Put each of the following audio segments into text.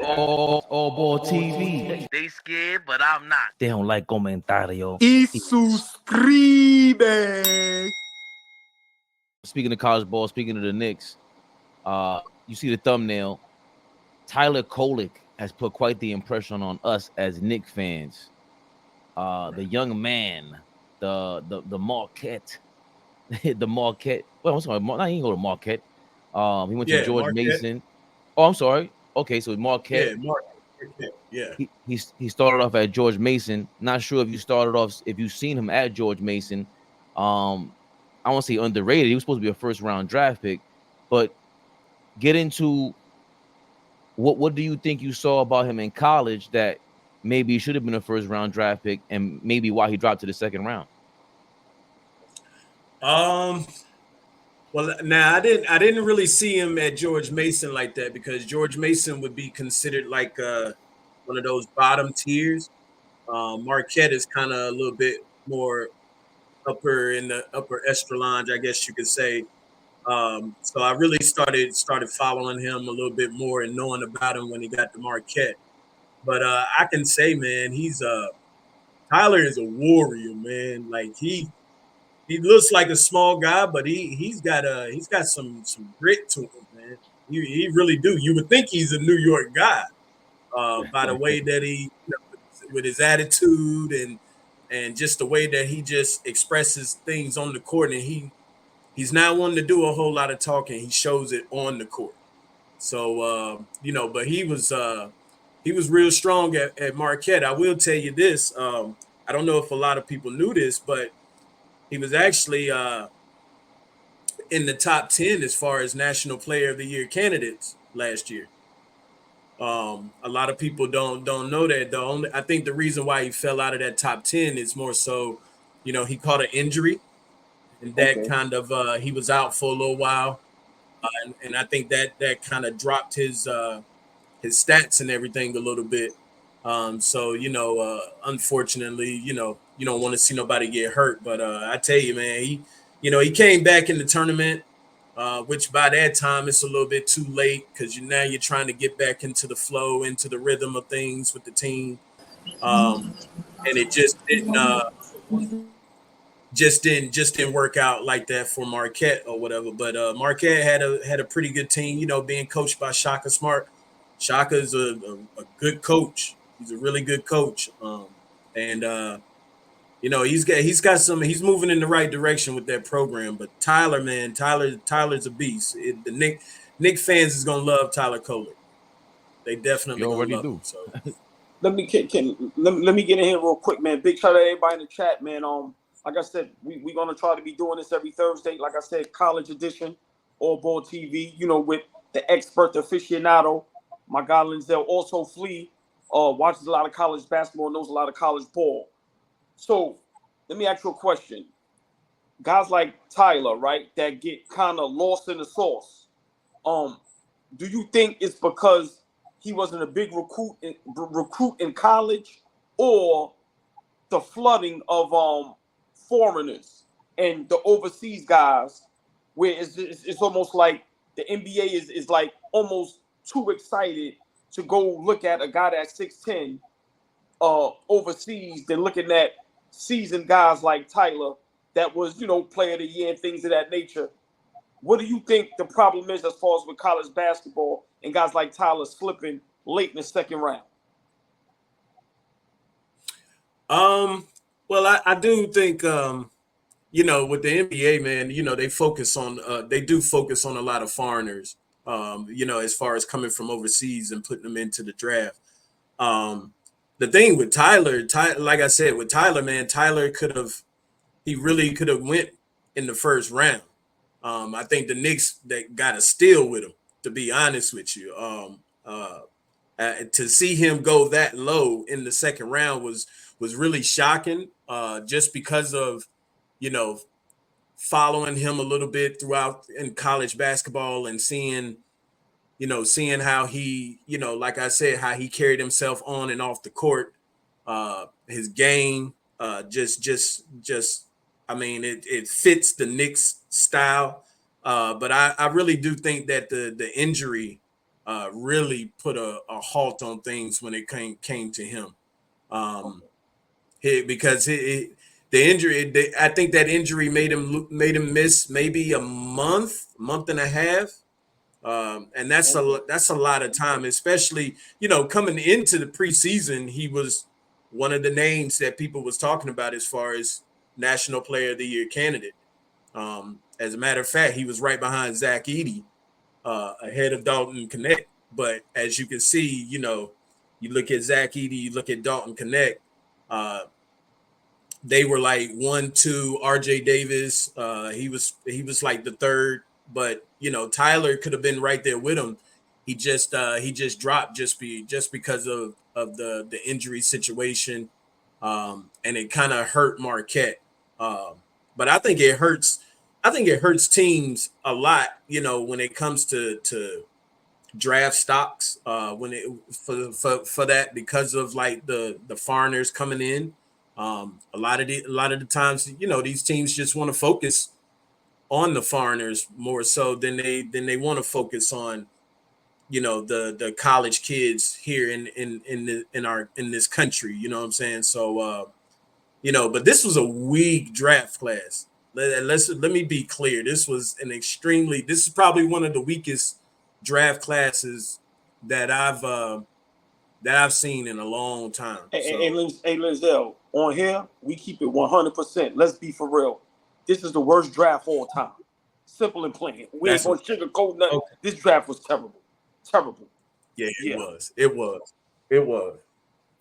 AllBall TV. They scared, but I'm not. They don't like comentario. Y suscribe. Speaking of college ball, speaking of the Knicks, you see the thumbnail. Tyler Kolek has put quite the impression on us as Knicks fans. The young man, the Marquette, the Marquette. Well, I'm sorry, he didn't go to Marquette. He went to George Marquette. Mason. Oh, I'm sorry. Okay, so Marquette. Yeah, Marquette. Yeah. He started off at George Mason. Not sure if you've seen him at George Mason. I won't say underrated. He was supposed to be a first round draft pick, but get into what do you think you saw about him in college that maybe he should have been a first round draft pick, and maybe why he dropped to the second round? Well, now I didn't really see him at George Mason like that, because George Mason would be considered like one of those bottom tiers. Marquette is kind of a little bit more upper in the upper echelon, I guess you could say. So I really started following him a little bit more and knowing about him when he got to Marquette. But I can say, man, Tyler is a warrior, man. Like he looks like a small guy, but he's got some grit to him, man. He really do. You would think he's a New York guy by the way that he, with his attitude and just the way that he just expresses things on the court, and he's not one to do a whole lot of talking. He shows it on the court. So but he was real strong at Marquette. I will tell you this. I don't know if a lot of people knew this, but he was actually in the top 10 as far as National Player of the Year candidates last year. A lot of people don't know that. I think the reason why he fell out of that top 10 is more so, he caught an injury, and that kind of he was out for a little while, and I think that kind of dropped his stats and everything a little bit. So unfortunately, you don't want to see nobody get hurt. But I tell you, man, he came back in the tournament, which by that time it's a little bit too late, because now you're trying to get back into the flow, into the rhythm of things with the team, and it just didn't work out like that for Marquette or whatever. But Marquette had a pretty good team, being coached by Shaka Smart. Shaka is a good coach. He's a really good coach, and he's moving in the right direction with that program. But Tyler, man, Tyler's a beast. The Knicks fans is gonna love Tyler Kolek. They definitely already do. Him, so let me get in here real quick, man. Big shout out to everybody in the chat, man. Like I said, we're gonna try to be doing this every Thursday. Like I said, college edition, AllBall TV. With the expert aficionado, my guy Linzel. Also, Flea watches a lot of college basketball, knows a lot of college ball. So let me ask you a question. Guys like Tyler, right, that get kind of lost in the sauce. Do you think it's because he wasn't a big recruit in college, or the flooding of foreigners and the overseas guys, where it's almost like the NBA is like almost too excited to go look at a guy that's 6'10" overseas than looking at seasoned guys like Tyler that was, player of the year and things of that nature? What do you think the problem is as far as with college basketball and guys like Tyler slipping late in the second round? Well, I do think, with the NBA, man, they do focus on a lot of foreigners, as far as coming from overseas and putting them into the draft. The thing with Tyler, like I said, with Tyler, man, he really could have went in the first round. I think the Knicks, they got a steal with him, to be honest with you. To see him go that low in the second round was really shocking, just because of, following him a little bit throughout in college basketball and seeing how he, like I said, how he carried himself on and off the court, his game, it fits the Knicks style. But I really do think that the injury really put a halt on things when it came to him. Because the injury, I think that injury made him miss maybe a month and a half. And that's a lot of time, especially, coming into the preseason, he was one of the names that people was talking about as far as National Player of the Year candidate. As a matter of fact, he was right behind Zach Edey, ahead of Dalton Knecht. But as you can see, you look at Zach Edey, you look at Dalton Knecht, they were like 1, 2. RJ Davis, he was like the third, but Tyler could have been right there with him. He just dropped just because of the injury situation, and it kind of hurt Marquette. But I think it hurts teams a lot, when it comes to draft stocks, when it for that, because of like the foreigners coming in. A lot of the times, these teams just want to focus on the foreigners more so than they want to focus on, the college kids here in this country. You know what I'm saying? So, but this was a weak draft class. Let me be clear. This is probably one of the weakest draft classes that I've seen in a long time. Hey, Lizelle, on here, we keep it 100%. Let's be for real. This is the worst draft all time. Simple and plain. We ain't going to sugarcoat nothing. Okay. This draft was terrible. Terrible. Yeah, it was.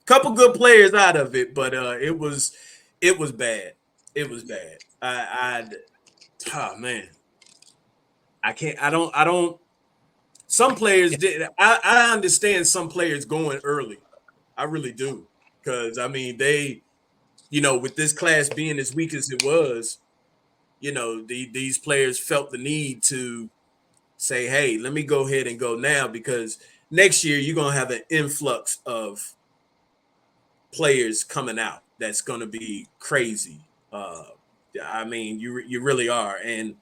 Couple good players out of it, but it was bad. It was bad. Man. I don't. Some players did. I understand some players going early. I really do. Because, I mean, they, with this class being as weak as it was, these players felt the need to say, hey, let me go ahead and go now, because next year you're going to have an influx of players coming out that's going to be crazy. I mean, you really are. And,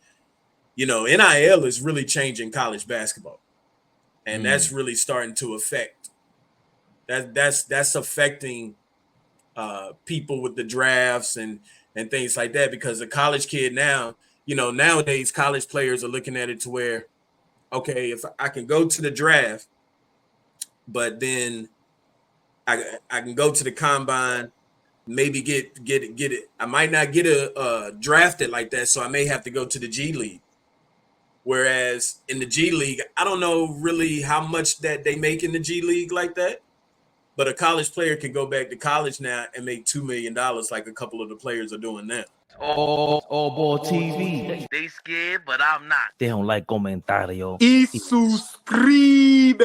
NIL is really changing college basketball. And that's really starting to affect. That's affecting people with the drafts and things like that, because a college kid now, nowadays college players are looking at it to where, okay, if I can go to the draft, but then I can go to the combine, maybe get it. I might not get a drafted like that, so I may have to go to the G League. Whereas in the G League, I don't know really how much that they make in the G League like that. But a college player can go back to college now and make $2 million like a couple of the players are doing now. AllBall TV. They scared, but I'm not. They don't like comentario. Y suscribe.